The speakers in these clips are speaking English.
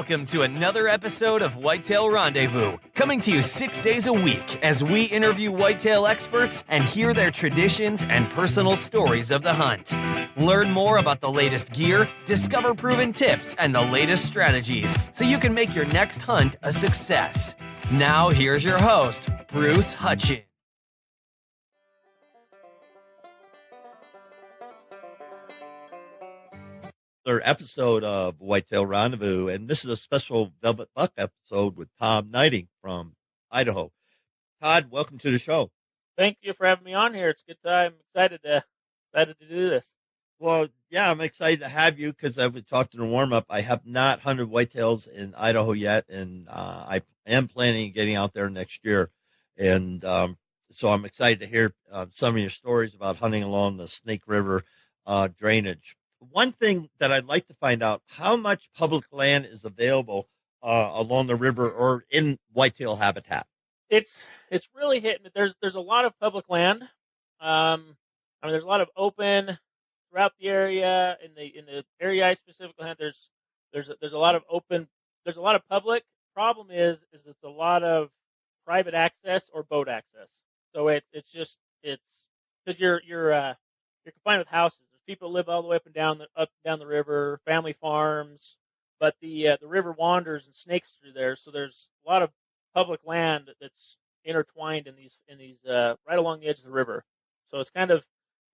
Welcome to another episode of Whitetail Rendezvous, coming to you 6 days a week as we interview whitetail experts and hear their traditions and personal stories of the hunt. Learn more about the latest gear, discover proven tips, and the latest strategies so you can make your next hunt a success. Now, here's your host, Bruce Hutchins. Another episode of Whitetail Rendezvous, and this is a special Velvet Buck episode with Todd Gneiting from Idaho. Todd, welcome to the show. Thank you for having me on here. It's a good time. Excited to do this. Well, yeah, I'm excited to have you because I've talked in the warm-up. I have not hunted whitetails in Idaho yet, and I am planning on getting out there next year. And so I'm excited to hear some of your stories about hunting along the Snake River drainage. One thing that I'd like to find out, how much public land is available along the river or in whitetail habitat? It's really hitting. There's a lot of public land. There's a lot of open throughout the area. In the area I specifically hunt, there's a lot of open. There's a lot of public. Problem is it's a lot of private access or boat access. So it's because you're confined with houses. People live all the way up and down the river, family farms, but the river wanders and snakes through there. So there's a lot of public land that's intertwined in these right along the edge of the river. So it's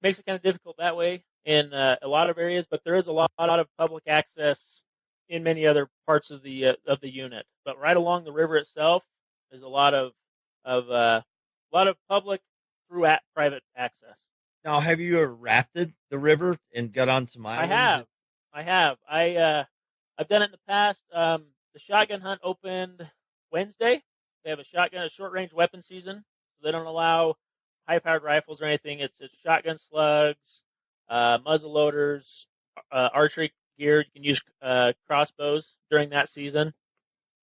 makes it kind of difficult that way in a lot of areas. But there is a lot of public access in many other parts of the unit. But right along the river itself, there's a lot of public through private access. Now, have you ever rafted the river and got on some islands? I have. I've done it in the past. The shotgun hunt opened Wednesday. They have a short-range weapon season. So they don't allow high-powered rifles or anything. It's shotgun slugs, muzzle loaders, archery gear. You can use crossbows during that season.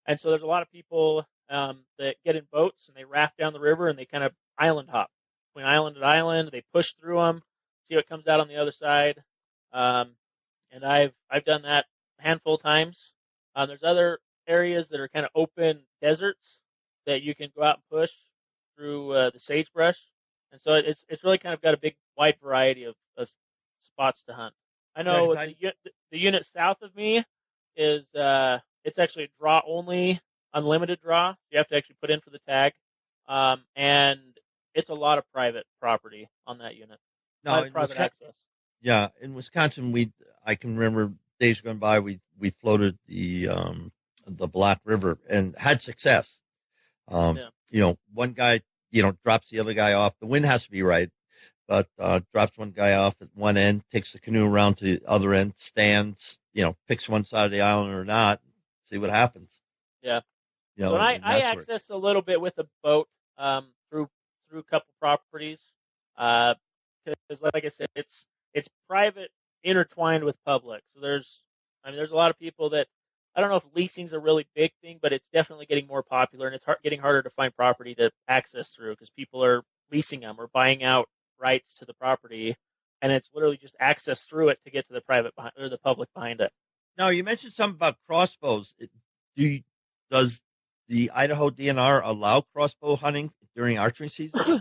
And so there's a lot of people that get in boats and they raft down the river and they kind of island hop. Between island and island, they push through them, see what comes out on the other side, and I've done that a handful of times. There's other areas that are kind of open deserts that you can go out and push through the sagebrush, and so it's really kind of got a big wide variety of spots to hunt. I know the unit south of me is it's actually a draw only, unlimited draw. You have to actually put in for the tag, and it's a lot of private property on that unit. Private access. Yeah, in Wisconsin, I can remember days gone by. We floated the Black River and had success. One guy drops the other guy off. The wind has to be right, but drops one guy off at one end, takes the canoe around to the other end, stands, picks one side of the island or not, see what happens. Yeah. So I access a little bit with a boat through a couple properties, because like I said, it's private intertwined with public. So there's a lot of people that, I don't know if leasing's a really big thing, but it's definitely getting more popular, and it's getting harder to find property to access through because people are leasing them or buying out rights to the property, and it's literally just access through it to get to the private or the public behind it. Now, you mentioned something about crossbows. Does the Idaho DNR allow crossbow hunting during archery season?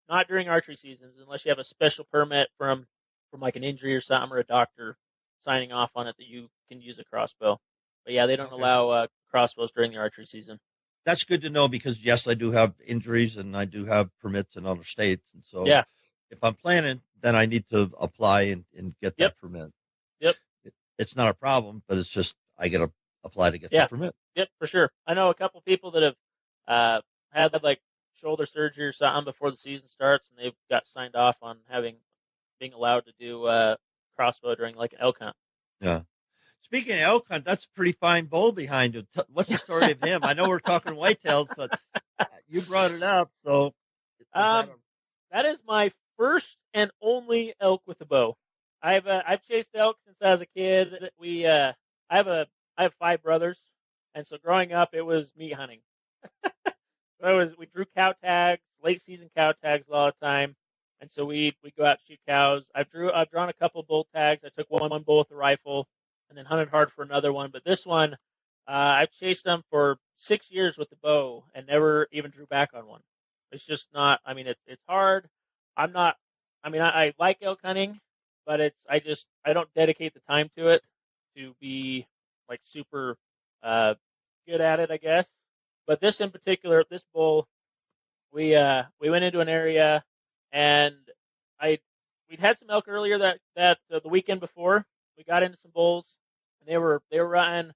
Not during archery seasons, unless you have a special permit from like an injury or something, or a doctor signing off on it that you can use a crossbow. But yeah, they don't allow crossbows during the archery season. That's good to know because yes, I do have injuries and I do have permits in other states, and so if I'm planning, then I need to apply and get that permit. Yep, it's not a problem, but it's just I got to apply to get the permit. Yep, for sure. I know a couple people that have had like shoulder surgery or something before the season starts, and they've got signed off on being allowed to do crossbow during like an elk hunt. Yeah. Speaking of elk hunt, that's a pretty fine bull behind you. What's the story of him? I know we're talking whitetails, but you brought it up, so. That is my first and only elk with a bow. I've chased elk since I was a kid. I have 5 brothers, and so growing up it was meat hunting. We drew cow tags, late season cow tags a lot of the time, and so we go out and shoot cows. I've drawn a couple bull tags. I took one bull with a rifle, and then hunted hard for another one. But this one, I've chased them for 6 years with the bow and never even drew back on one. It's just not. I mean, it's hard. I'm not. I mean, I like elk hunting, but I don't dedicate the time to it to be like super good at it, I guess. But this in particular, this bull, we went into an area, and I we'd had some elk earlier that the weekend before. We got into some bulls, and they were running.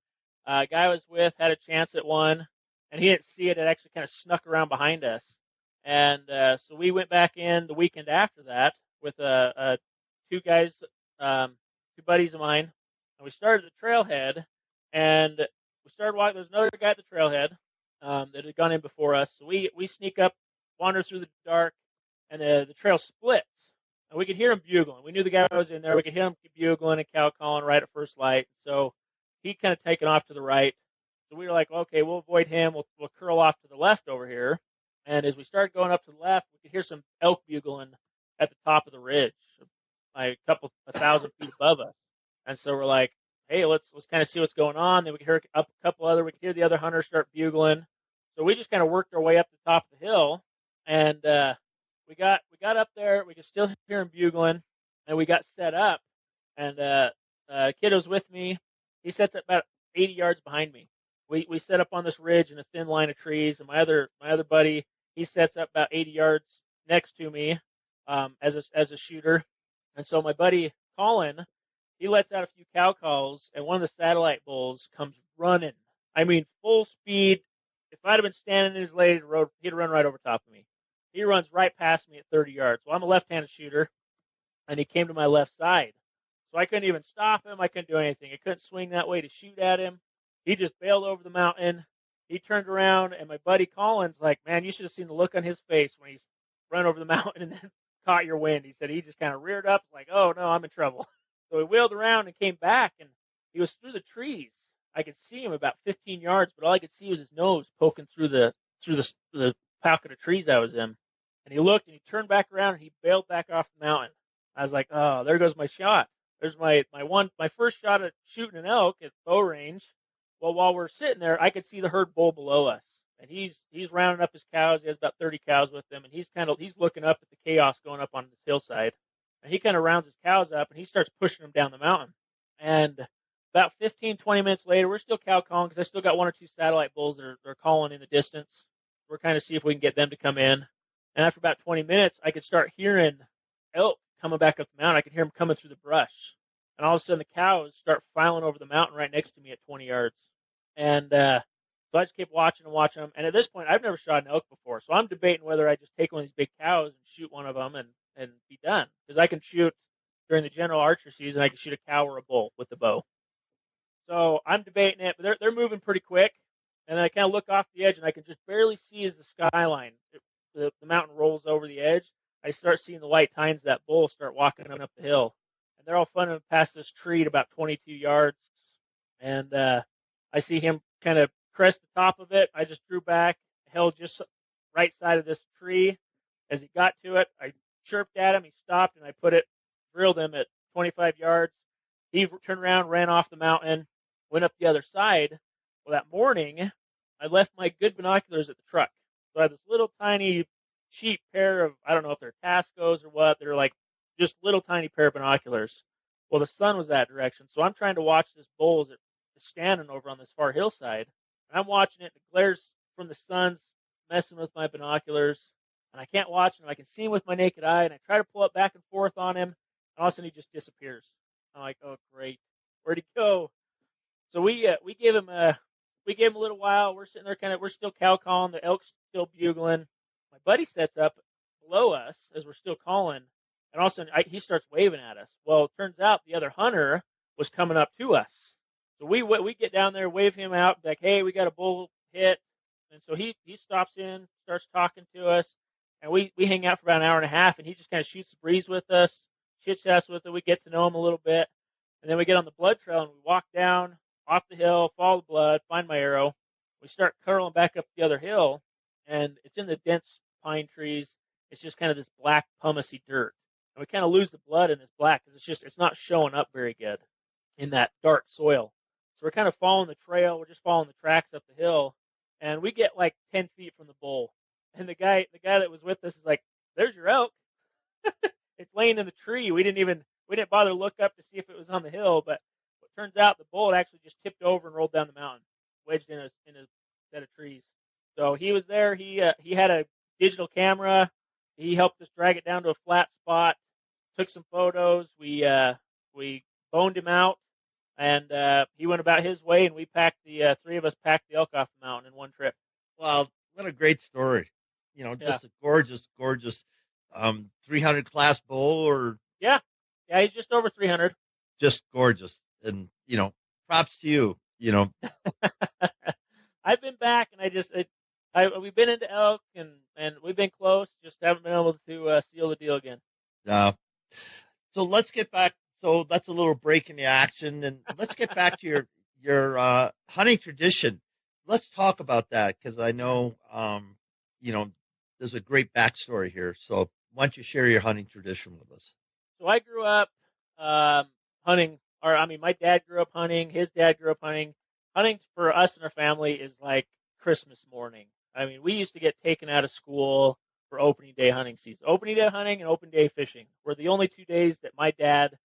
Guy I was with had a chance at one, and he didn't see it. It actually kind of snuck around behind us, and so we went back in the weekend after that with two guys, two buddies of mine, and we started the trailhead, and we started walking. There's another guy at the trailhead that had gone in before us, so we sneak up, wander through the dark, and the trail splits. And we could hear him bugling. We knew the guy was in there. We could hear him bugling and cow calling right at first light. So he kind of taken off to the right. So we were like, okay, we'll avoid him. We'll curl off to the left over here. And as we started going up to the left, we could hear some elk bugling at the top of the ridge, like a 1,000 feet above us. And so we're like, hey, let's kind of see what's going on. Then we could hear up a couple other. We could hear the other hunters start bugling. So we just kind of worked our way up the top of the hill, and we got up there. We could still hear him bugling, and we got set up. And kid was with me. He sets up about 80 yards behind me. We set up on this ridge in a thin line of trees, and my other buddy, he sets up about 80 yards next to me as a shooter. And so my buddy Colin, he lets out a few cow calls, and one of the satellite bulls comes running. I mean, full speed. If I'd have been standing in his lady road, he'd run right over top of me. He runs right past me at 30 yards. Well, I'm a left-handed shooter, and he came to my left side. So I couldn't even stop him. I couldn't do anything. I couldn't swing that way to shoot at him. He just bailed over the mountain. He turned around, and my buddy Colin's like, man, you should have seen the look on his face when he's run over the mountain and then caught your wind. He said he just kind of reared up like, oh, no, I'm in trouble. So he wheeled around and came back, and he was through the trees. I could see him about 15 yards, but all I could see was his nose poking through the pocket of trees I was in. And he looked, and he turned back around, and he bailed back off the mountain. I was like, oh, there goes my shot. There's my first shot at shooting an elk at bow range. Well, while we're sitting there, I could see the herd bull below us, and he's rounding up his cows. He has about 30 cows with him, and he's looking up at the chaos going up on this hillside. And he kind of rounds his cows up, and he starts pushing them down the mountain. And about 15, 20 minutes later, we're still cow calling because I still got one or two satellite bulls that are calling in the distance. We're kind of see if we can get them to come in. And after about 20 minutes, I could start hearing elk coming back up the mountain. I could hear them coming through the brush. And all of a sudden, the cows start filing over the mountain right next to me at 20 yards. And so I just kept watching them. And at this point, I've never shot an elk before. So I'm debating whether I just take one of these big cows and shoot one of them and be done. Because I can shoot during the general archery season, I can shoot a cow or a bull with the bow. So I'm debating it, but they're moving pretty quick. And then I kind of look off the edge, and I can just barely see as the skyline, the mountain rolls over the edge. I start seeing the white tines of that bull start walking up the hill. And they're all funneling past this tree at about 22 yards. And I see him kind of crest the top of it. I just drew back, held just right side of this tree. As he got to it, I chirped at him. He stopped, and I drilled him at 25 yards. He turned around, ran off the mountain, went up the other side. Well, that morning, I left my good binoculars at the truck. So I had this little tiny cheap pair of, I don't know if they're Tascos or what. They're like just little tiny pair of binoculars. Well, the sun was that direction. So I'm trying to watch this bull as it is standing over on this far hillside. And I'm watching it. The glares from the sun's messing with my binoculars. And I can't watch him. I can see him with my naked eye. And I try to pull it back and forth on him. And all of a sudden, he just disappears. I'm like, oh, great. Where'd he go? So we gave him a little while. We're sitting there we're still cow calling. The elk's still bugling. My buddy sets up below us as we're still calling. And all of a sudden, he starts waving at us. Well, it turns out the other hunter was coming up to us. So we get down there, wave him out, like, hey, we got a bull hit. And so he stops in, starts talking to us. And we hang out for about an hour and a half, and he just kind of shoots the breeze with us, chit-chats with it. We get to know him a little bit. And then we get on the blood trail, and we walk down off the hill, follow the blood, find my arrow. We start curling back up the other hill, and it's in the dense pine trees. It's just kind of this black, pumicey dirt. And we kind of lose the blood in this black because it's not showing up very good in that dark soil. So we're kind of following the trail. We're just following the tracks up the hill, and we get like 10 feet from the bull. And the guy that was with us is like, "There's your elk." It's laying in the tree. We didn't bother to look up to see if it was on the hill, but it turns out the bull had actually just tipped over and rolled down the mountain, wedged in a set of trees. So he was there. He had a digital camera. He helped us drag it down to a flat spot. Took some photos. We boned him out, and he went about his way. And we packed the three of us packed the elk off the mountain in one trip. Well, what a great story. Just a gorgeous 300 class bull, or yeah, he's just over 300. Just gorgeous, and props to you. I've been back, and we've been into elk, and we've been close. Just haven't been able to seal the deal again. So let's get back. So that's a little break in the action, and let's get back to your hunting tradition. Let's talk about that, because I know there's a great backstory here. So why don't you share your hunting tradition with us? So I grew up hunting. My dad grew up hunting. His dad grew up hunting. Hunting for us and our family is like Christmas morning. We used to get taken out of school for opening day hunting season. Opening day hunting and open day fishing were the only 2 days that my dad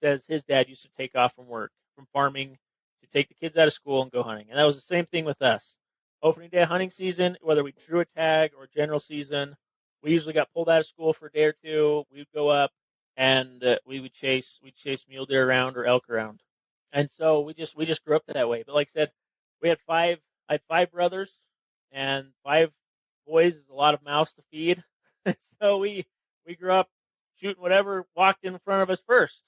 says his dad used to take off from work, from farming, to take the kids out of school and go hunting. And that was the same thing with us. Opening day hunting season, whether we drew a tag or general season, we usually got pulled out of school for a day or two. We'd go up and we'd chase mule deer around or elk around. And so we just grew up that way. But like I said, I had 5 brothers, and 5 boys is a lot of mouths to feed. So we grew up shooting whatever walked in front of us first.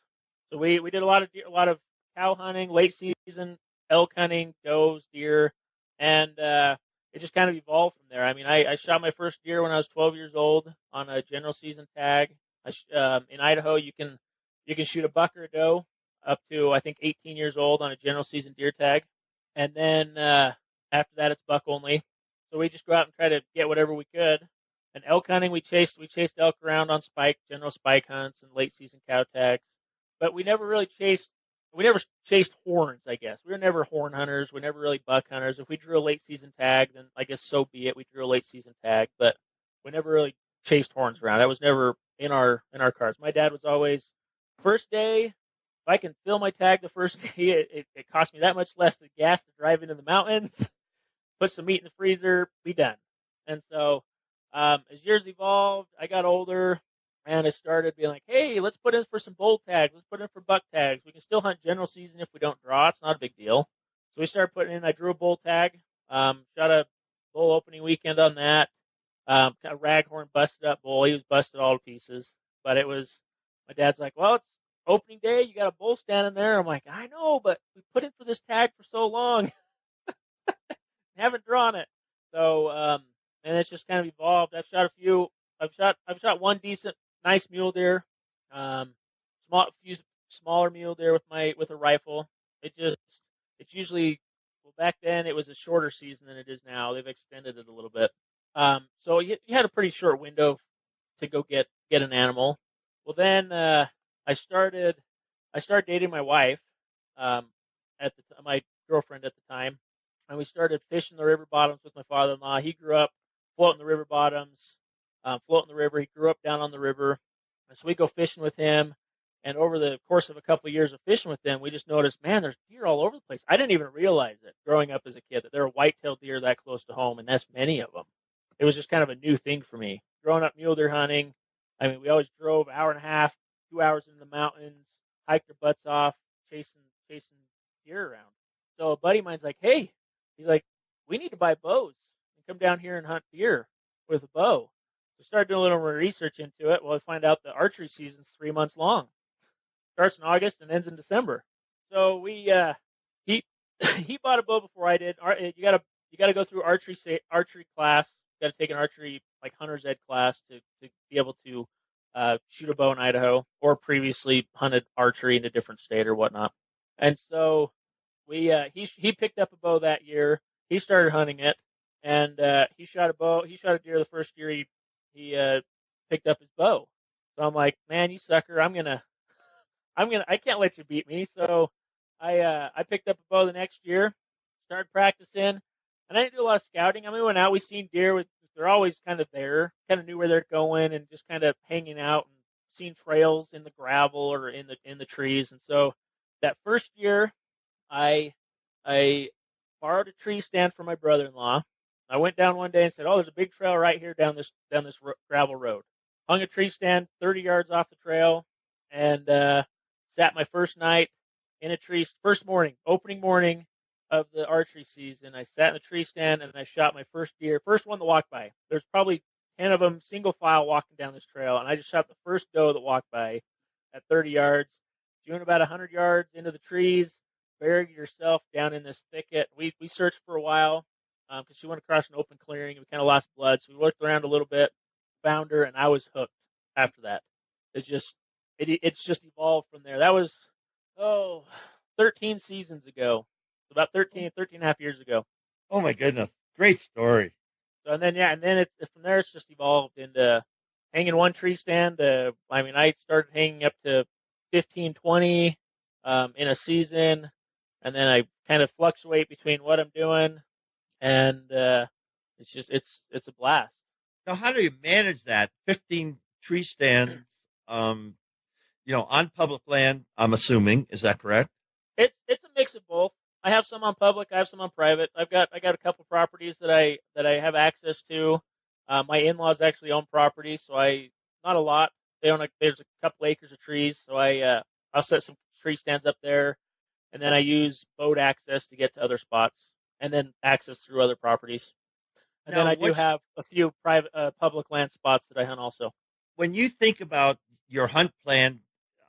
So we did a lot of cow hunting, late season elk hunting, does, deer, and it just kind of evolved from there. I shot my first deer when I was 12 years old on a general season tag. In Idaho, you can shoot a buck or a doe up to, I think, 18 years old on a general season deer tag, and then after that it's buck only. So we just go out and try to get whatever we could. And elk hunting, we chased elk around on general spike hunts and late season cow tags, but we never chased horns, I guess. We were never horn hunters. We never really buck hunters. If we drew a late season tag, then I guess so be it. We drew a late season tag, but we never really chased horns around. That was never in our cards. My dad was always, first day, if I can fill my tag the first day, it cost me that much less than gas to drive into the mountains, put some meat in the freezer, be done. And so as years evolved, I got older, and I started being like, hey, let's put in for some bull tags. Let's put in for buck tags. We can still hunt general season if we don't draw. It's not a big deal. So we started putting in. I drew a bull tag, shot a bull opening weekend on that. Kind of raghorn, busted up bull. He was busted all to pieces. But my dad's like, well, it's opening day. You got a bull standing there. I'm like, I know, but we put in for this tag for so long. Haven't drawn it. So, and it's just kind of evolved. I've shot one decent, nice mule deer, few smaller mule deer with a rifle. It's usually, well, back then it was a shorter season than it is now. They've extended it a little bit. So you had a pretty short window to go get an animal. Well, then I started dating my wife, my girlfriend at the time, and we started fishing the river bottoms with my father-in-law. He grew up floating the river bottoms, floating the river. He grew up down on the river, and so we go fishing with him. And over the course of a couple of years of fishing with him, we just noticed, man, there's deer all over the place. I didn't even realize it growing up as a kid that there are whitetail deer that close to home, and that's many of them. It was just kind of a new thing for me. Growing up mule deer hunting, we always drove an hour and a half, 2 hours into the mountains, hiked our butts off, chasing deer around. So a buddy of mine's like, hey, he's like, we need to buy bows and come down here and hunt deer with a bow. So started doing a little more research into it. Well, I find out the archery season's 3 months long. Starts in August and ends in December. So he bought a bow before I did. You gotta go through archery class. You gotta take an archery like hunter's ed class to be able to shoot a bow in Idaho, or previously hunted archery in a different state or whatnot. And so he picked up a bow that year. He started hunting it, and he shot a deer the first year he picked up his bow. So I'm like, man, you sucker! I can't let you beat me. So I picked up a bow the next year, started practicing, and I didn't do a lot of scouting. I mean, we went out, we seen deer. They're always kind of there, kind of knew where they're going, and just kind of hanging out and seeing trails in the gravel or in the trees. And so that first year, I borrowed a tree stand from my brother-in-law. I went down one day and said, "Oh, there's a big trail right here down this gravel road." Hung a tree stand 30 yards off the trail, and sat my first night in a tree. First morning, opening morning of the archery season, I sat in the tree stand and I shot my first deer, first one to walk by. There's probably 10 of them, single file, walking down this trail, and I just shot the first doe that walked by at 30 yards. Doing about 100 yards into the trees, buried yourself down in this thicket. We searched for a while because she went across an open clearing and we kind of lost blood. So we looked around a little bit, found her, and I was hooked after that. It's just evolved from there. That was 13 seasons ago, about 13 and a half years ago. Oh my goodness, great story. So and then it's from there it's just evolved into hanging one tree stand. I started hanging up to 15, 20 in a season, and then I kind of fluctuate between what I'm doing, and it's a blast. Now, how do you manage that? 15 tree stands, on public land, I'm assuming. Is that correct? It's a mix of both. I have some on public, I have some on private. I got a couple properties that I have access to. My in-laws actually own property, so not a lot. There's a couple acres of trees, so I'll set some tree stands up there, and then I use boat access to get to other spots, and then access through other properties. And then I do have a few private, public land spots that I hunt also. When you think about your hunt plan,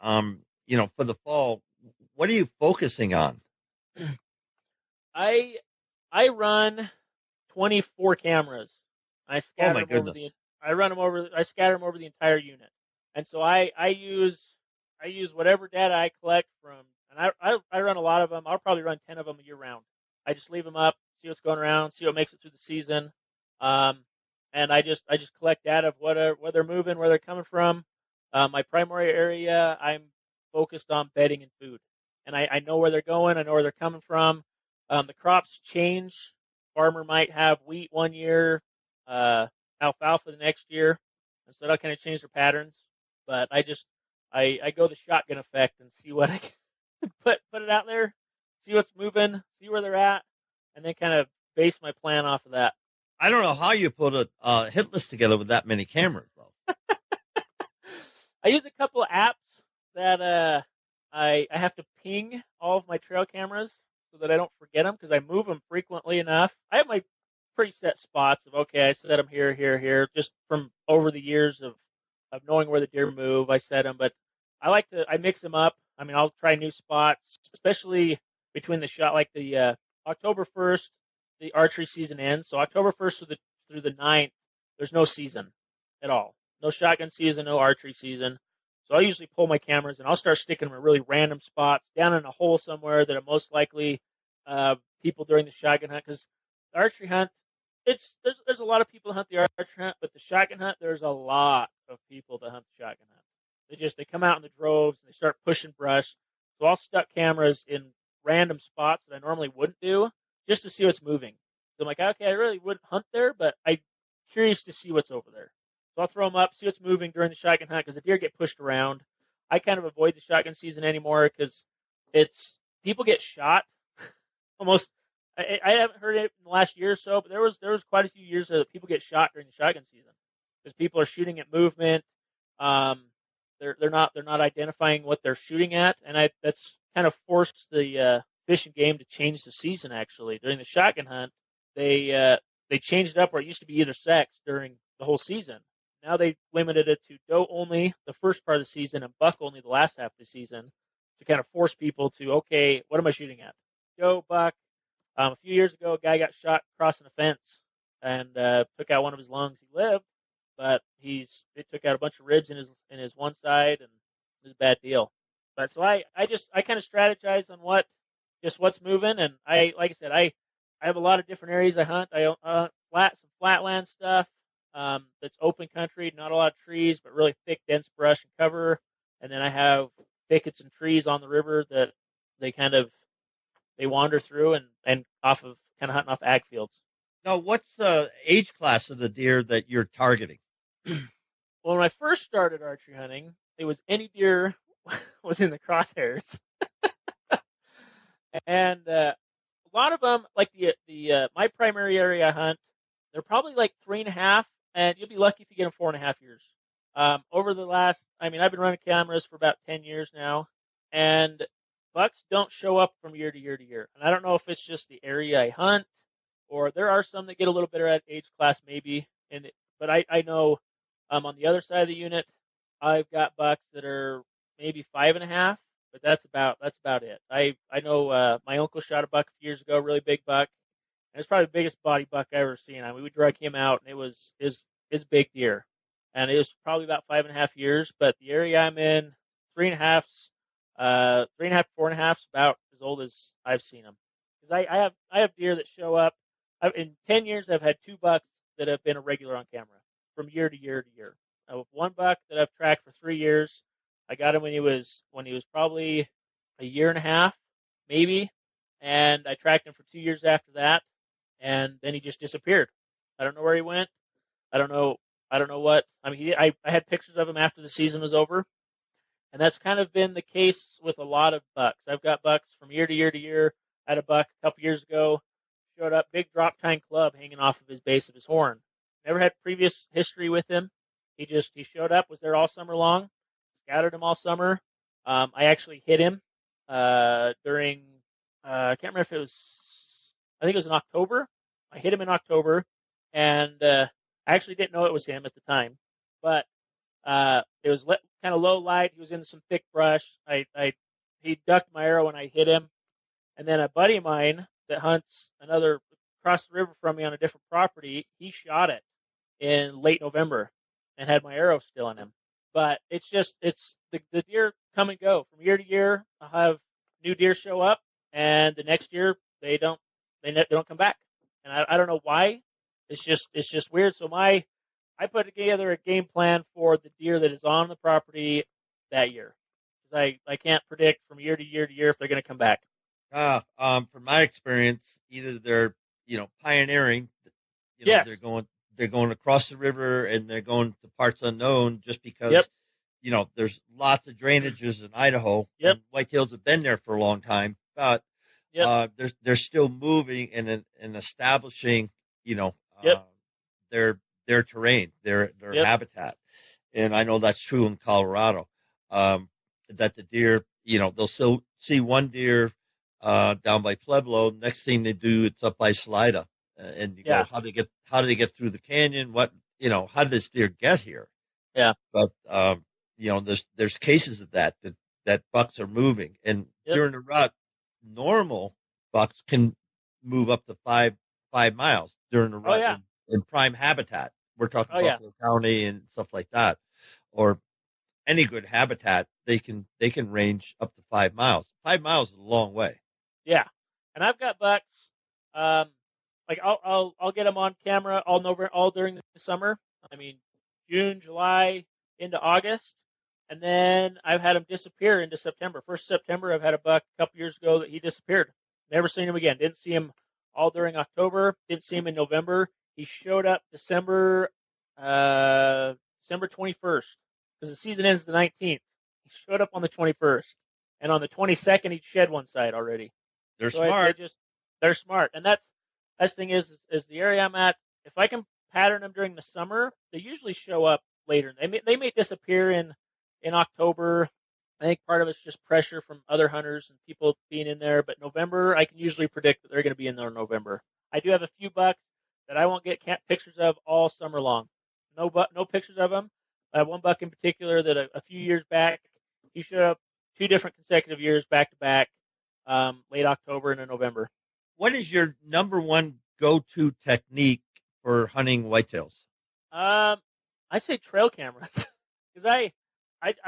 for the fall, what are you focusing on? I run 24 cameras. I scatter them over I scatter them over the entire unit, and so I use whatever data I collect from, and I run a lot of them. I'll probably run 10 of them a year round. I just leave them up, see what's going around, see what makes it through the season, and I just collect data of where they're moving, where they're coming from. My primary area, I'm focused on bedding and food, and I know where they're going. I know where they're coming from. The crops change. Farmer might have wheat one year, alfalfa the next year, and so that'll kind of change their patterns. But I go the shotgun effect and see what I can put it out there, see what's moving, see where they're at, and then kind of base my plan off of that. I don't know how you put a hit list together with that many cameras, though. I use a couple of apps that I have to ping all of my trail cameras so that I don't forget them because I move them frequently enough. I have my preset spots of, okay, I set them here, here, here, just from over the years of knowing where the deer move. I set them, but I mix them up. I mean, I'll try new spots, especially between the shot, like the October 1st, the archery season ends. So October 1st through the 9th, there's no season at all. No shotgun season, no archery season. So I'll usually pull my cameras and I'll start sticking them in really random spots down in a hole somewhere that are most likely people during the shotgun hunt. Because the archery hunt, there's a lot of people that hunt the archery hunt, but the shotgun hunt, there's a lot of people that hunt the shotgun hunt. They come out in the droves and they start pushing brush. So I'll stuck cameras in random spots that I normally wouldn't do just to see what's moving. So I'm like, okay, I really wouldn't hunt there, but I'm curious to see what's over there. So I'll throw them up, see what's moving during the shotgun hunt because the deer get pushed around. I kind of avoid the shotgun season anymore because people get shot almost. I haven't heard it in the last year or so, but there was quite a few years that people get shot during the shotgun season because people are shooting at movement. They're not identifying what they're shooting at, and that's kind of forced the fish and game to change the season. Actually, during the shotgun hunt, they changed it up where it used to be either sex during the whole season. Now they limited it to doe only the first part of the season and buck only the last half of the season to kind of force people to, okay, what am I shooting at? Doe, buck. A few years ago, a guy got shot crossing a fence and took out one of his lungs. He lived, but it took out a bunch of ribs in his one side, and it was a bad deal. But so I kind of strategize on what's moving, and like I said, I have a lot of different areas I hunt. I hunt some flatland stuff. That's open country, not a lot of trees, but really thick, dense brush and cover. And then I have thickets and trees on the river that they kind of they wander through and off of kind of hunting off ag fields. Now, what's the age class of the deer that you're targeting? Well, when I first started archery hunting, it was any deer was in the crosshairs, and a lot of them, like the my primary area I hunt, they're probably like 3.5, and you'll be lucky if you get them 4.5 years. Over the last, I've been running cameras for about 10 years now, and bucks don't show up from year to year to year. And I don't know if it's just the area I hunt, or there are some that get a little better at age class maybe. But I know on the other side of the unit, I've got bucks that are maybe 5.5, but that's about it. I know my uncle shot a buck a few years ago, a really big buck, and it's probably the biggest body buck I've ever seen. We drug him out, and it was his big deer, and it was probably about 5.5 years. But the area I'm in, 3.5, 3.5, 4.5 is about as old as I've seen them. Because I have deer that show up. In 10 years, I've had 2 bucks that have been a regular on camera from year to year to year. With 1 buck that I've tracked for 3 years, I got him when he was probably a year and a half, maybe, and I tracked him for 2 years after that, and then he just disappeared. I don't know where he went. I don't know what. I had pictures of him after the season was over, and that's kind of been the case with a lot of bucks. I've got bucks from year to year to year. I had a buck a couple years ago, showed up, big drop tine club hanging off of his base of his horn. Never had previous history with him. He showed up, was there all summer long, scouted him all summer. I actually hit him during, I can't remember if it was, I think it was in October. I hit him in October, and I actually didn't know it was him at the time, but it was kind of low light. He was in some thick brush. He ducked my arrow and I hit him, and then a buddy of mine that hunts another across the river from me on a different property, he shot it in late November and had my arrow still in him. But it's the deer come and go from year to year. I'll have new deer show up, and the next year they don't come back, and I don't know why. It's just weird. So I put together a game plan for the deer that is on the property that year, because I can't predict from year to year to year if they're going to come back. From my experience, either they're pioneering, Yes. they're going across the river and they're going to parts unknown just because there's lots of drainages in Idaho. Yep. And whitetails have been there for a long time, but they're still moving and establishing their terrain, their habitat. And I know that's true in Colorado. That the deer, they'll still see one deer down by Pueblo. Next thing they do, it's up by Salida, and you go, how do they get through the canyon? What, how did this deer get here? Yeah. But there's cases of that bucks are moving, and during the rut, normal bucks can move up to five miles during the rut in prime habitat. We're talking Buffalo County and stuff like that, or any good habitat. They can range up to 5 miles. 5 miles is a long way. Yeah, and I've got bucks. Like I'll get them on camera all during the summer. June, July into August, and then I've had them disappear into September. First September, I've had a buck a couple years ago that he disappeared. Never seen him again. Didn't see him all during October. Didn't see him in November. He showed up December 21st, because the season ends the 19th. He showed up on the 21st, and on the 22nd, he'd shed one side already. They're smart. They're smart, and that's the thing is the area I'm at. If I can pattern them during the summer, they usually show up later. They may disappear in October. I think part of it's just pressure from other hunters and people being in there. But November, I can usually predict that they're going to be in there in November. I do have a few bucks that I won't get pictures of all summer long. No pictures of them. I have one buck in particular that a few years back, he showed up 2 different consecutive years back to back, late October and in November. What is your number one go-to technique for hunting whitetails? I'd say trail cameras, because I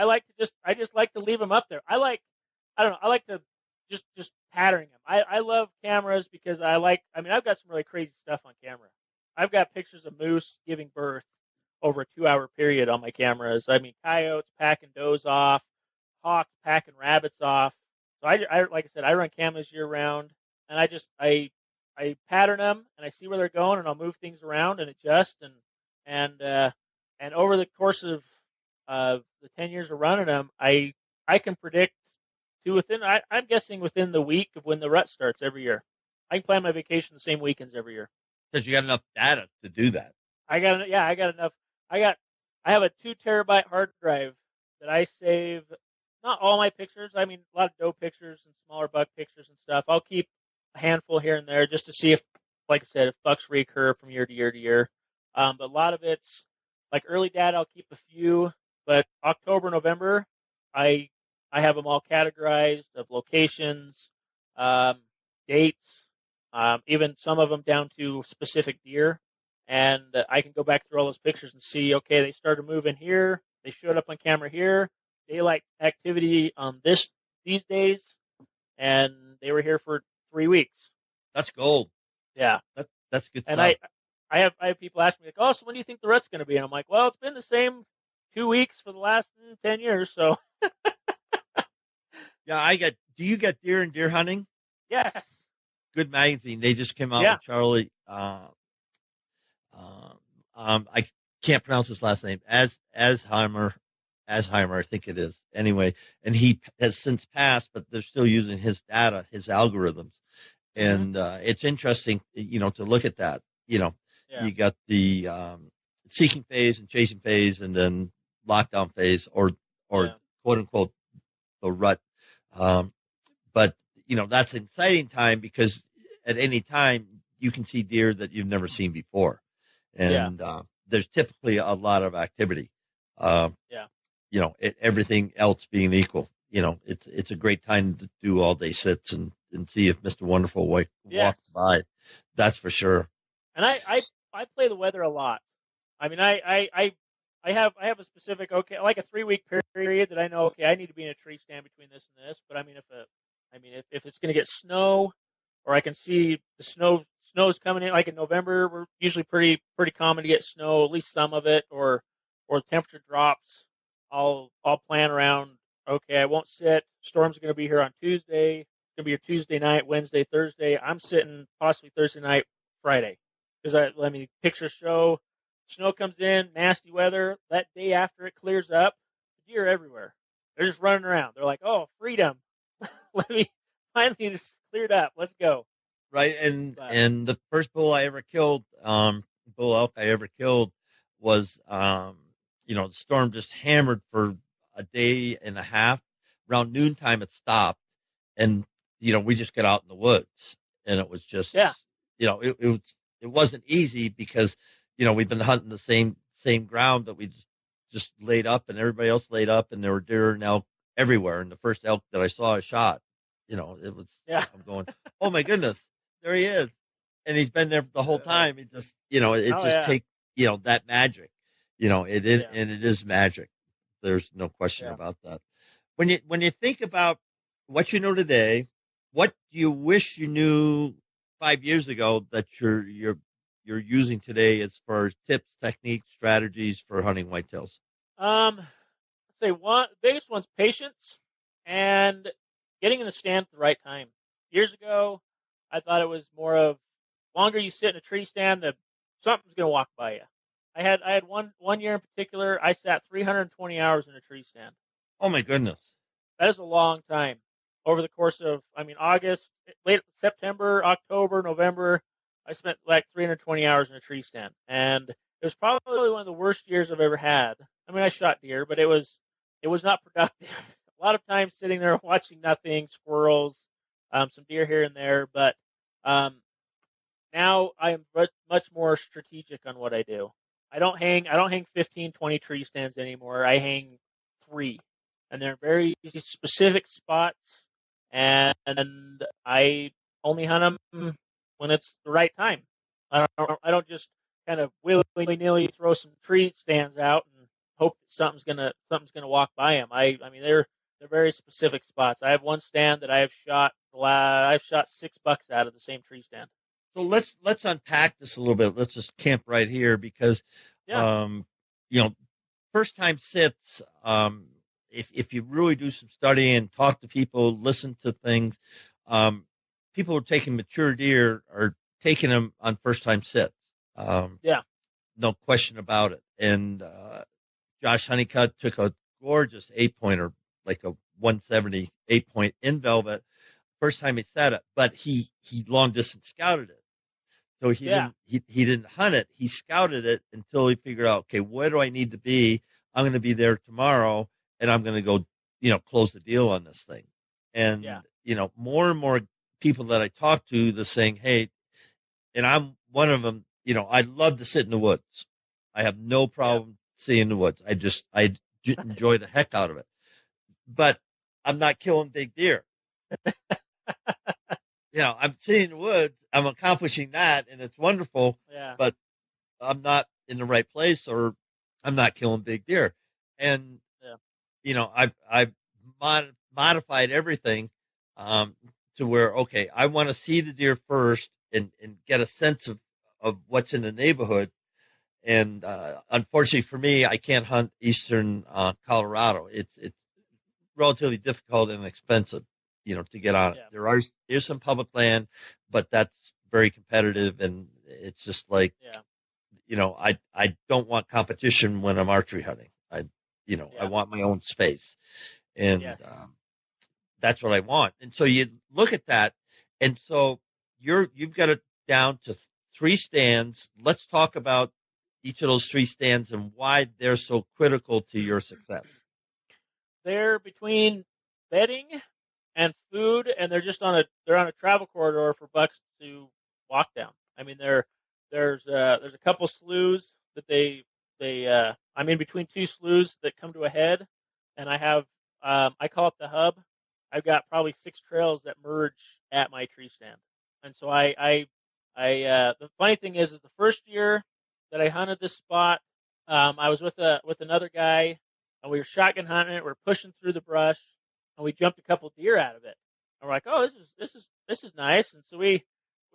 like to just like to leave them up there. I like to just patterning them. I love cameras because I've got some really crazy stuff on camera. I've got pictures of moose giving birth over a 2-hour period on my cameras. Coyotes packing does off, hawks packing rabbits off. So I like I said, I run cameras year round, and I pattern them and I see where they're going, and I'll move things around and adjust and uh, and over the course of the 10 years of running them, I can predict I'm guessing within the week of when the rut starts every year. I can plan my vacation the same weekends every year. Because you got enough data to do that. I got enough. I have a 2 terabyte hard drive that I save. Not all my pictures. I mean, a lot of doe pictures and smaller buck pictures and stuff. I'll keep a handful here and there just to see if, like I said, if bucks recur from year to year to year. But a lot of it's like early data. I'll keep a few, but October, November, I have them all categorized of locations, dates, even some of them down to specific deer. And I can go back through all those pictures and see, okay, they started moving here. They showed up on camera here. Daylight activity on these days, and they were here for 3 weeks. That's gold. Yeah, that's good and stuff. I have people ask me like, oh, so when do you think the rut's going to be? And I'm like, well, it's been the same 2 weeks for the last 10 years. So yeah, do you get deer and deer hunting? yes, Good magazine. They just came out Yeah. with Charlie. I can't pronounce his last name. Asheimer, I think it is. Anyway, and he has since passed, but they're still using his data, his algorithms, and it's interesting, to look at that. Yeah. You got the seeking phase and chasing phase, and then lockdown phase, or Yeah. quote unquote the rut. But that's an exciting time because at any time you can see deer that you've never seen before, and there's typically a lot of activity. Everything else being equal, it's a great time to do all day sits and see if Mr. Wonderful walks by. That's for sure. And I play the weather a lot. I mean, I have a specific, like a 3-week period that I know, I need to be in a tree stand between this and this. But I mean, if it's going to get snow, or I can see the snow's coming in, like in November, we're usually pretty common to get snow, at least some of it, or the temperature drops. I'll plan around. Okay, I won't sit. Storm's going to be here on Tuesday. It's going to be your Tuesday night, Wednesday, Thursday. I'm sitting possibly Thursday night, Friday, because pictures show snow comes in, nasty weather. That day after it clears up, deer everywhere. They're just running around. They're like, oh, freedom. Finally it's cleared up. Let's go. Right. And the first bull I ever killed, bull elk I ever killed was, the storm just hammered for a day and a half. Around noontime it stopped, and we just got out in the woods, and it was just it wasn't easy because we've been hunting the same ground, but we just laid up, and everybody else laid up, and there were deer and elk everywhere. And the first elk that I saw, I shot. It was. Yeah. I'm going, oh my goodness, there he is, and he's been there the whole time. It just takes that magic. It is, and it is magic. There's no question about that. When you think about what you know today, what do you wish you knew 5 years ago that you're using today as far as tips, techniques, strategies for hunting whitetails? I'd say the biggest one's patience and getting in the stand at the right time. Years ago, I thought it was more of longer you sit in a tree stand, that something's going to walk by you. I had one year in particular, I sat 320 hours in a tree stand. Oh my goodness. That is a long time. Over the course of, August, late September, October, November, I spent like 320 hours in a tree stand. And it was probably one of the worst years I've ever had. I shot deer, but it was not productive. A lot of time sitting there watching nothing, squirrels, some deer here and there. But now I am much more strategic on what I do. I don't hang 15, 20 tree stands anymore. I hang 3, and they're very specific spots. And I only hunt them when it's the right time. I don't just kind of willy-nilly throw some tree stands out and hope that something's gonna walk by them. They're very specific spots. I have one stand that I've shot 6 bucks out of the same tree stand. So let's unpack this a little bit. Let's just camp right here because, first time sits, if you really do some studying and talk to people, listen to things, people who are taking mature deer are taking them on first time sits. Yeah. No question about it. And Josh Honeycutt took a gorgeous 8-pointer, like a 170 8-point in velvet, first time he set it, but he long distance scouted it. So he Yeah. didn't hunt it. He scouted it until he figured out, okay, where do I need to be? I'm going to be there tomorrow, and I'm going to go, close the deal on this thing. And Yeah. more and more people that I talk to, they're saying, hey, and I'm one of them. I love to sit in the woods. I have no problem seeing the woods. I enjoy the heck out of it. But I'm not killing big deer. I'm seeing the woods. I'm accomplishing that, and it's wonderful. Yeah. But I'm not in the right place, or I'm not killing big deer. And I've modified everything to where, okay, I want to see the deer first and get a sense of what's in the neighborhood. And unfortunately for me, I can't hunt eastern Colorado. It's relatively difficult and expensive, to get on it. Yeah. There's some public land, but that's very competitive, and it's just like, I don't want competition when I'm archery hunting. I want my own space, and that's what I want. And so you look at that, and so you've got it down to 3 stands. Let's talk about each of those 3 stands and why they're so critical to your success. They're between bedding and food, and they're on a travel corridor for bucks to walk down. I mean, there's a couple sloughs that I'm in between 2 sloughs that come to a head, and I have I call it the hub. I've got probably 6 trails that merge at my tree stand, and so the funny thing is the first year that I hunted this spot, I was with another guy, and we were shotgun hunting it. We were pushing through the brush, and we jumped a couple deer out of it. And we're like, oh, this is nice. And so we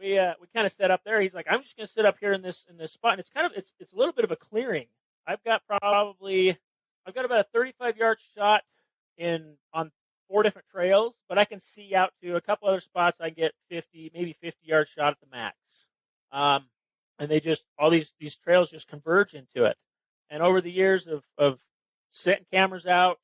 kind of set up there. He's like, I'm just going to sit up here in this spot, and it's a little bit of a clearing. I've got about a 35-yard shot on 4 different trails, but I can see out to a couple other spots. I get 50-yard shot at the max. And they just, all these trails just converge into it. And over the years of setting cameras out,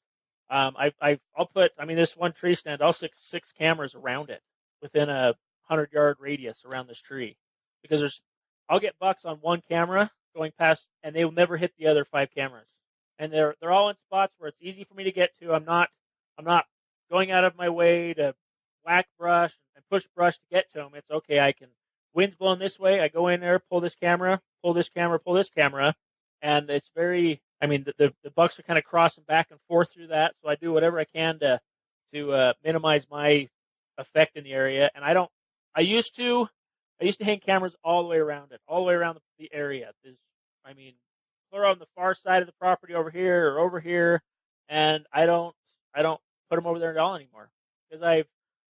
I'll put, this one tree stand, I'll stick 6 cameras around it within a 100-yard radius around this tree, because I'll get bucks on one camera going past, and they will never hit the other 5 cameras. And they're all in spots where it's easy for me to get to. I'm not going out of my way to whack brush and push brush to get to them. It's okay. Wind's blowing this way. I go in there, pull this camera, pull this camera, and it's very. The bucks are kind of crossing back and forth through that. So I do whatever I can to minimize my effect in the area. And I used to hang cameras all the way around it, all the way around the area. Clear on the far side of the property over here or over here, and I don't put them over there at all anymore, because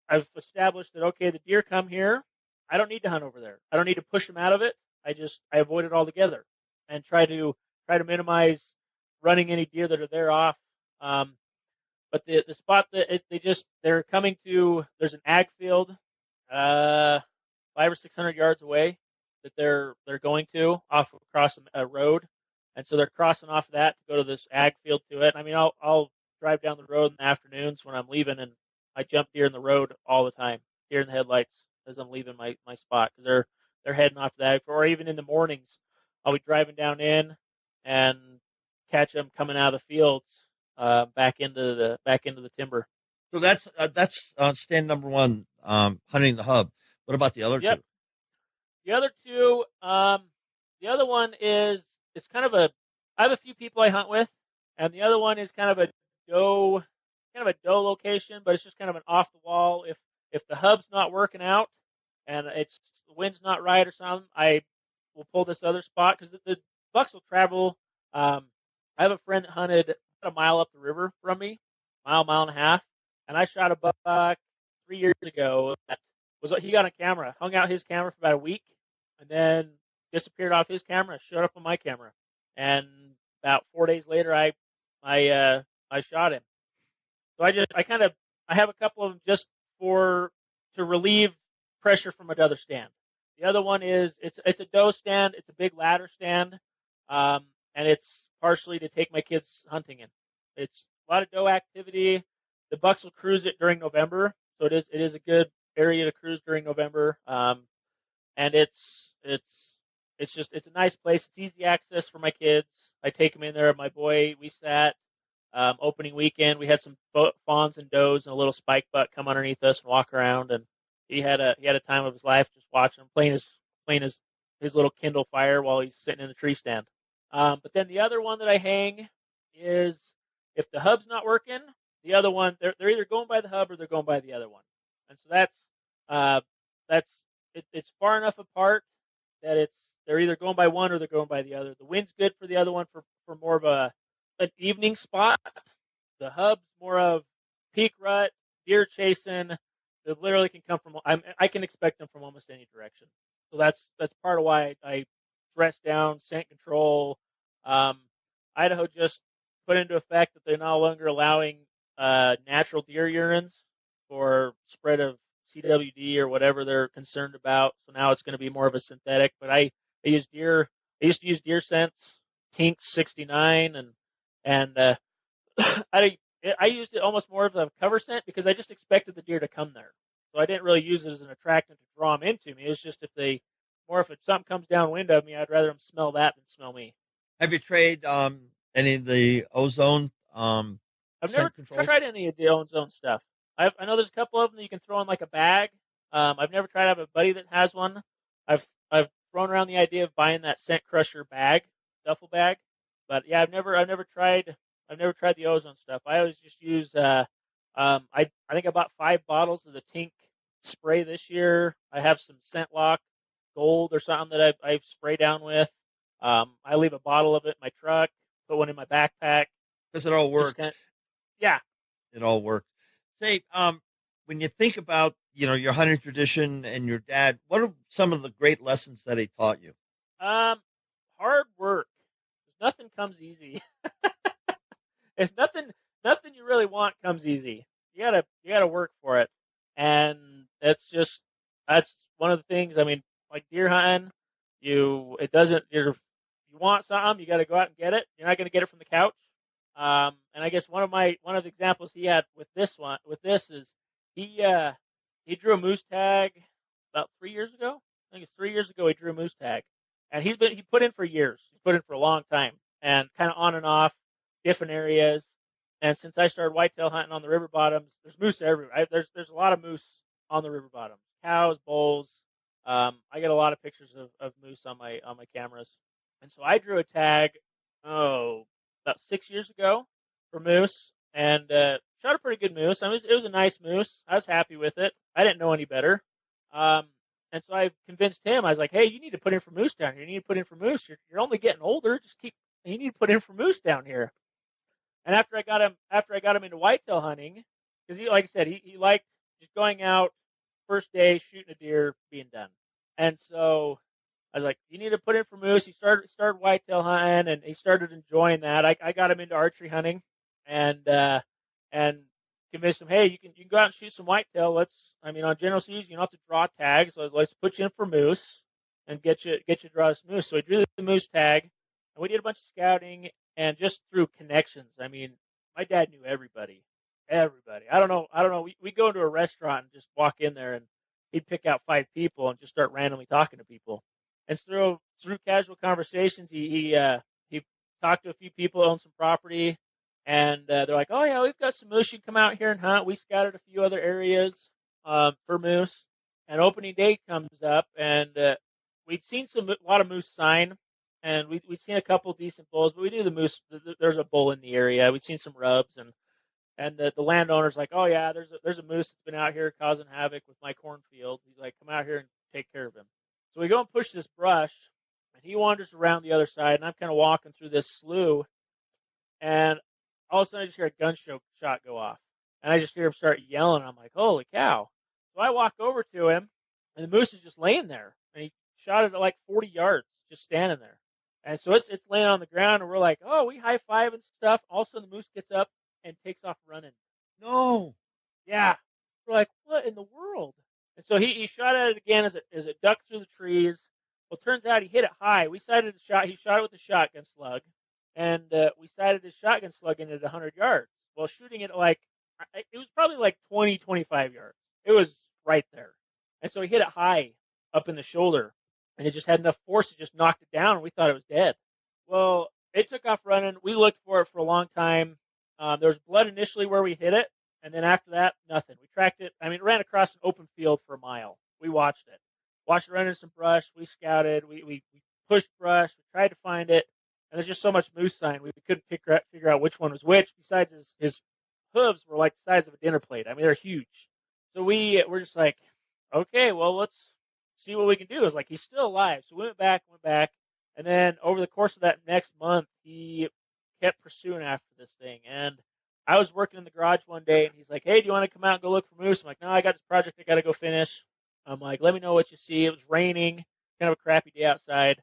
I've established that, okay, the deer come here. I don't need to hunt over there. I don't need to push them out of it. I avoid it altogether and try to minimize running any deer that are there off. But the spot that they're coming to, there's an ag field, 500 or 600 yards away that they're going to across a road, and so they're crossing off of that to go to this ag field to it. I'll drive down the road in the afternoons when I'm leaving, and I jump deer in the road all the time, deer in the headlights as I'm leaving my spot, because they're heading off to that. Or even in the mornings, I'll be driving down in and catch them coming out of the fields back into the timber. So that's stand number 1, hunting the hub. What about the other 2? The other 2, the other one is, it's kind of I have a few people I hunt with, and the other one is kind of a doe location, but it's just kind of an off the wall. If the hub's not working out and the wind's not right or something, I will pull this other spot, because the bucks will travel. I have a friend that hunted about a mile up the river from me, mile and a half, and I shot a buck 3 years ago. He got on camera, hung out his camera for about a week, and then disappeared off his camera, showed up on my camera, and about 4 days later, I shot him. So I have a couple of them just to relieve pressure from another stand. The other one is it's a doe stand. It's a big ladder stand, and it's partially to take my kids hunting in. It's a lot of doe activity. The bucks will cruise it during November, so it is a good area to cruise during November. And it's a nice place. It's easy access for my kids. I take them in there. My boy, we sat opening weekend. We had some fawns and does and a little spike buck come underneath us and walk around, and he had a time of his life just watching him playing his little Kindle Fire while he's sitting in the tree stand. But then the other one that I hang is if the hub's not working, the other one they're either going by the hub or they're going by the other one, and so it's far enough apart that they're either going by one or they're going by the other. The wind's good for the other one for more of an evening spot. The hub's more of peak rut, deer chasing. It literally can come from. I can expect them from almost any direction. So that's part of why I dress down, scent control. Idaho just put into effect that they're no longer allowing natural deer urines for spread of CWD or whatever they're concerned about. So now it's going to be more of a synthetic. But I used to use deer scents, Tink 69, and I used it almost more of a cover scent because I just expected the deer to come there. So I didn't really use it as an attractant to draw them into me. It's just if something comes downwind of me, I'd rather them smell that than smell me. Have you tried any of the ozone I've never controls? tried any of the ozone stuff. I know there's a couple of them that you can throw in like a bag. I've never tried. I have a buddy that has one. I've thrown around the idea of buying that scent crusher bag, duffel bag, but yeah, I've never tried the ozone stuff. I always just use I think I bought 5 bottles of the Tink spray this year. I have some Scent Lock Gold or something that I spray down with. I leave a bottle of it in my truck, put one in my backpack. Because it all works. Yeah. It all works. Say, when you think about, your hunting tradition and your dad, what are some of the great lessons that he taught you? Hard work. Nothing comes easy. It's nothing you really want comes easy. You gotta work for it. And that's one of the things. I mean, like deer hunting, you want something, you gotta go out and get it. You're not gonna get it from the couch. And I guess one of the examples he had with this is he drew a moose tag about 3 years ago. I think it's 3 years ago he drew a moose tag, and he put in for years. He put in for a long time, and kind of on and off, different areas. And since I started whitetail hunting on the river bottoms, there's moose everywhere. There's a lot of moose on the river bottoms, cows, bulls. I get a lot of pictures of moose on my cameras, and so I drew a tag. About 6 years ago for moose, and shot a pretty good moose. It was a nice moose. I was happy with it. I didn't know any better. And so I convinced him. I was like, "Hey, you need to put in for moose down here. You need to put in for moose. You're only getting older. You need to put in for moose down here." And after I got him into whitetail hunting, because like I said, he liked just going out first day, shooting a deer, being done. And so I was like, you need to put in for moose. He started whitetail hunting, and he started enjoying that. I got him into archery hunting, and convinced him, hey, you can go out and shoot some whitetail. On general season, you don't have to draw tags. So let's put you in for moose and get you draw this moose. So I drew the moose tag, and we did a bunch of scouting, and just through connections. I mean, my dad knew everybody. I don't know. We go into a restaurant and just walk in there, and he'd pick out 5 people and just start randomly talking to people. And through casual conversations, he talked to a few people who own some property, and they're like, "Oh yeah, we've got some moose. You come out here and hunt." We scouted a few other areas for moose, and opening day comes up, and we'd seen a lot of moose sign, and we'd seen a couple of decent bulls, but we knew the moose. There's a bull in the area. We'd seen some rubs, and the landowner's like, "Oh yeah, there's a moose that's been out here causing havoc with my cornfield." He's like, "Come out here and take care of him." So we go and push this brush, and he wanders around the other side, and I'm kind of walking through this slough, and all of a sudden I just hear a gunshot go off, and I just hear him start yelling. I'm like, holy cow. So I walk over to him, and the moose is just laying there, and he shot it at like 40 yards, just standing there. And so it's laying on the ground, and we're like, oh, we high-five and stuff. All of a sudden the moose gets up and takes off running. No. Yeah. We're like, what in the world? And so he shot at it again as it ducked through the trees. Well, it turns out he hit it high. We sighted the shot. He shot it with a shotgun slug, and we sighted his shotgun slug in at 100 yards. Well, shooting it it was probably like 20, 25 yards. It was right there. And so he hit it high up in the shoulder, and it just had enough force to just knock it down, and we thought it was dead. Well, it took off running. We looked for it for a long time. There was blood initially where we hit it, and then after that, nothing. We tracked it. I mean, it ran across an open field for a mile. We watched it. Watched it run into some brush. We scouted. We pushed brush. We tried to find it. And there's just so much moose sign. We couldn't figure out which one was which. Besides, his hooves were like the size of a dinner plate. I mean, they're huge. So we're just like, okay, well, let's see what we can do. It was like, he's still alive. So we went back. And then over the course of that next month, he kept pursuing after this thing. And I was working in the garage one day, and he's like, hey, do you want to come out and go look for moose? I'm like, no, I got this project I got to go finish. I'm like, let me know what you see. It was raining, kind of a crappy day outside.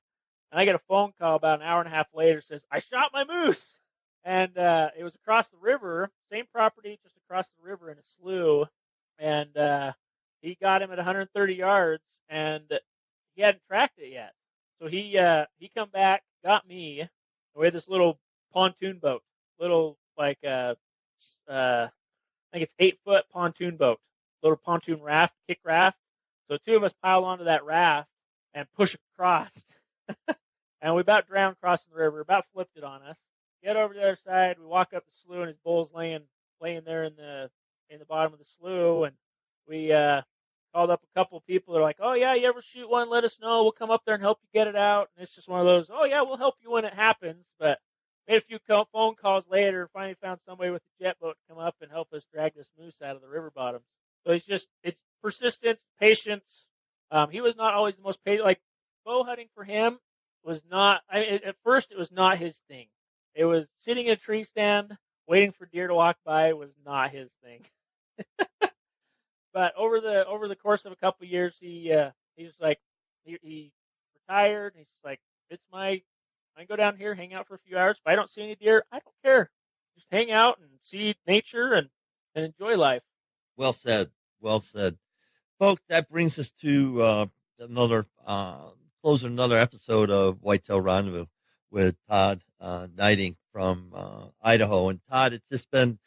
And I get a phone call about an hour and a half later, says, I shot my moose. And it was across the river, same property, just across the river in a slough. And he got him at 130 yards, and he hadn't tracked it yet. So he come back, got me. We had this little pontoon boat, little like I think it's 8-foot pontoon boat, little pontoon raft, kick raft. So two of us pile onto that raft and push across. And we about drowned crossing the river, about flipped it on us. Get over to the other side, we walk up the slough, and his bull's laying there in the bottom of the slough, and we called up a couple of people. They're like, oh yeah, you ever shoot one, let us know. We'll come up there and help you get it out. And it's just one of those, oh yeah, we'll help you when it happens. But made a few phone calls later, finally found somebody with a jet boat to come up and help us drag this moose out of the river bottom. So it's persistence, patience. He was not always the most patient. Like, bow hunting for him was not, at first it was not his thing. It was sitting in a tree stand, waiting for deer to walk by was not his thing. But over the course of a couple of years, he's like, he retired, and he's like, I can go down here, hang out for a few hours. If I don't see any deer, I don't care. Just hang out and see nature and enjoy life. Well said. Well said. Folks, that brings us to another episode of Whitetail Rendezvous with Todd Gneiting from Idaho. And Todd, it's been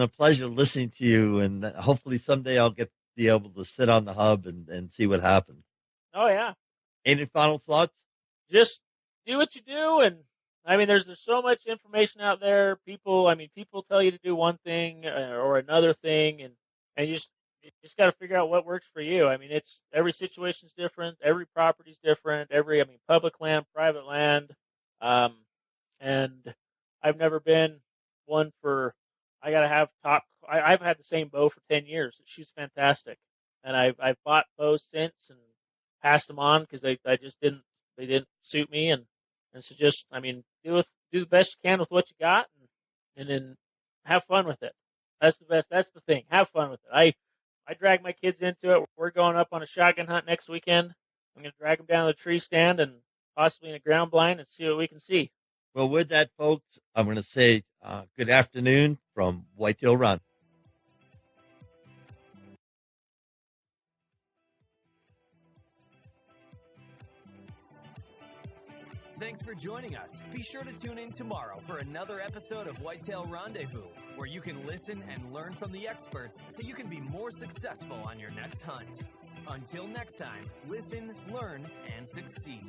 a pleasure listening to you, and hopefully someday I'll be able to sit on the hub and see what happens. Oh yeah. Any final thoughts? Just do what you do, and I mean, there's so much information out there. People tell you to do one thing or another thing, and you just got to figure out what works for you. I mean, every situation's different, every property's different, public land, private land, and I've never been one for I got to have top. I've had the same bow for 10 years. It shoots fantastic, and I've bought bows since and passed them on because they didn't suit me, and so just do the best you can with what you got, and then have fun with it. That's the best. That's the thing. Have fun with it. I drag my kids into it. We're going up on a shotgun hunt next weekend. I'm going to drag them down to the tree stand and possibly in a ground blind and see what we can see. Well, with that, folks, I'm going to say good afternoon from Whitetail Run. Thanks for joining us. Be sure to tune in tomorrow for another episode of Whitetail Rendezvous, where you can listen and learn from the experts so you can be more successful on your next hunt. Until next time, listen, learn, and succeed.